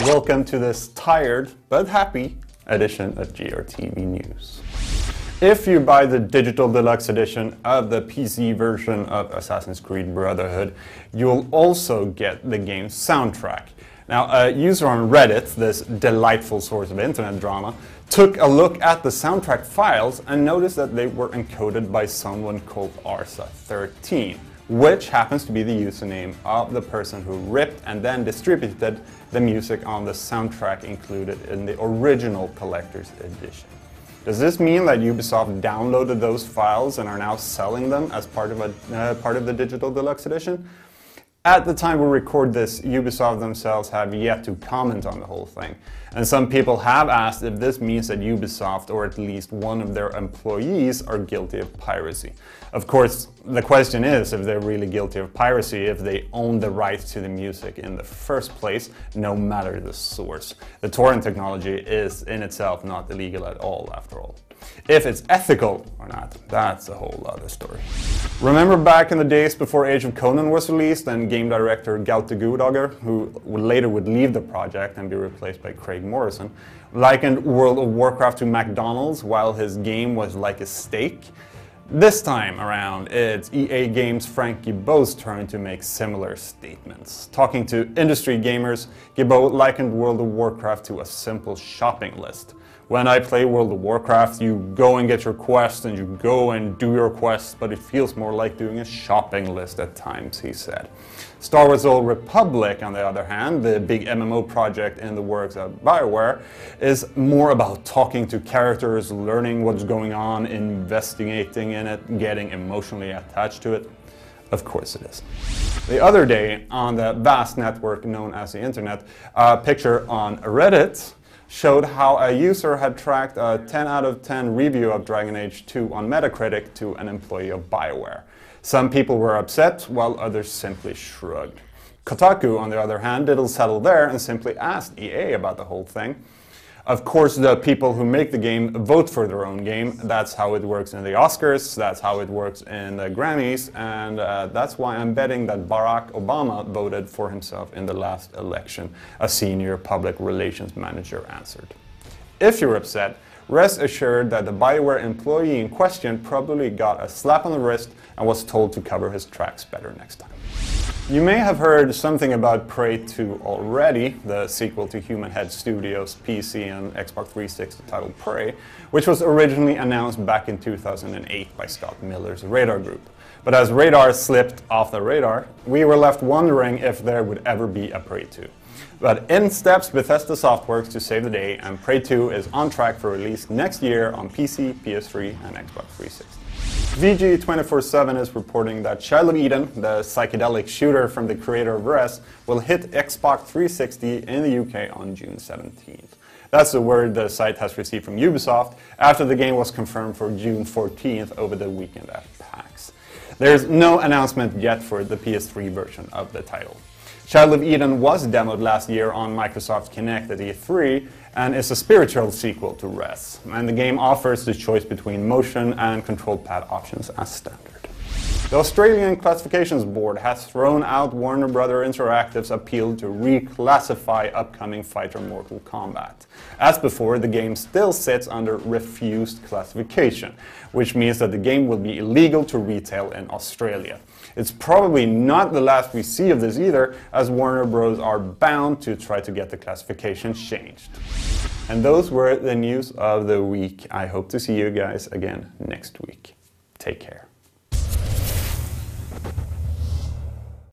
Welcome to this tired but happy edition of GRTV News. If you buy the digital deluxe edition of the PC version of Assassin's Creed Brotherhood, you'll also get the game's soundtrack. Now, a user on Reddit, this delightful source of internet drama, took a look at the soundtrack files and noticed that they were encoded by someone called Arsa13, which happens to be the username of the person who ripped and then distributed the music on the soundtrack included in the original collector's edition. Does this mean that Ubisoft downloaded those files and are now selling them as part of the digital deluxe edition? At the time we record this, Ubisoft themselves have yet to comment on the whole thing. And some people have asked if this means that Ubisoft, or at least one of their employees, are guilty of piracy. Of course, the question is if they're really guilty of piracy, if they own the rights to the music in the first place, no matter the source. The torrent technology is in itself not illegal at all, after all. If it's ethical or not, that's a whole other story. Remember back in the days before Age of Conan was released and game director Gaute Gudauger, who later would leave the project and be replaced by Craig Morrison, likened World of Warcraft to McDonald's while his game was like a steak? This time around, it's EA Games' Frank Gibeau's turn to make similar statements. Talking to industry gamers, Gibeau likened World of Warcraft to a simple shopping list. When I play World of Warcraft, you go and get your quest and you go and do your quests, but it feels more like doing a shopping list at times, he said. Star Wars: Old Republic, on the other hand, the big MMO project in the works of BioWare, is more about talking to characters, learning what's going on, investigating in it, getting emotionally attached to it. Of course it is. The other day, on the vast network known as the Internet, a picture on Reddit showed how a user had tracked a 10 out of 10 review of Dragon Age 2 on Metacritic to an employee of BioWare. Some people were upset, while others simply shrugged. Kotaku, on the other hand, didn't settle there and simply asked EA about the whole thing. Of course, the people who make the game vote for their own game. That's how it works in the Oscars, that's how it works in the Grammys, and that's why I'm betting that Barack Obama voted for himself in the last election, a senior public relations manager answered. If you're upset, rest assured that the BioWare employee in question probably got a slap on the wrist and was told to cover his tracks better next time. You may have heard something about Prey 2 already, the sequel to Human Head Studios' PC and Xbox 360 title Prey, which was originally announced back in 2008 by Scott Miller's Radar Group. But as Radar slipped off the radar, we were left wondering if there would ever be a Prey 2. But in steps Bethesda Softworks to save the day, and Prey 2 is on track for release next year on PC, PS3 and Xbox 360. VG247 is reporting that Shiloh Medan, the psychedelic shooter from the creator of Rez, will hit Xbox 360 in the UK on June 17th. That's the word the site has received from Ubisoft after the game was confirmed for June 14th over the weekend at PAX. There's no announcement yet for the PS3 version of the title. Shiloh Medan was demoed last year on Microsoft Kinect at E3 and is a spiritual sequel to Rez. And the game offers the choice between motion and control pad options as standard. The Australian Classifications Board has thrown out Warner Bros. Interactive's appeal to reclassify upcoming fighter Mortal Kombat. As before, the game still sits under refused classification, which means that the game will be illegal to retail in Australia. It's probably not the last we see of this either, as Warner Bros. Are bound to try to get the classification changed. And those were the news of the week. I hope to see you guys again next week. Take care.